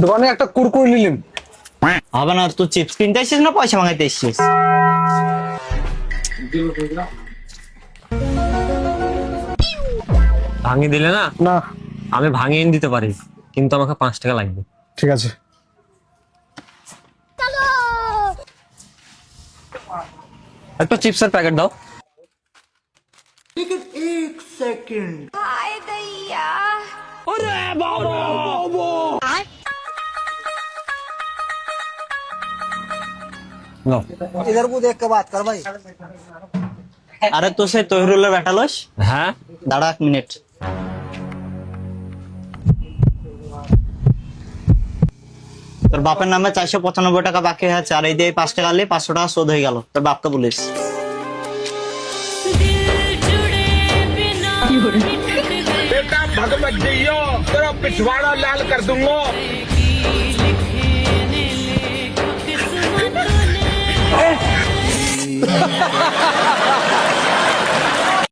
দোকানে একটা কুরকুরে নিলাম। হবে না, তুই চিপস কিনতে এসেছিস না পয়সা মাগাইতে এসেছিস? ভাঙিয়ে দিলে না? না আমি ভাঙিয়ে এনে দিতে পারি, কিন্তু আমাকে 5 টাকা লাগবে। ঠিক আছে। একটা চিপসের প্যাকেট দাও। हाय दैया। নাও। इधर को देख के बात कर भाई। আরে তো সে তহিরুলের বেটা লস। হ্যাঁ, দাঁড়া 1 মিনিট। তোর বাপের নামে 495 টাকা বাকি আছে, আর এই দিয়ে 5 টাকা নিয়ে 500 টাকা শোধ হয়ে গেল। তোর বাপকে বলিস। बेटा भगवत जियो तेरा पिछवाड़ा लाल कर दूंगा।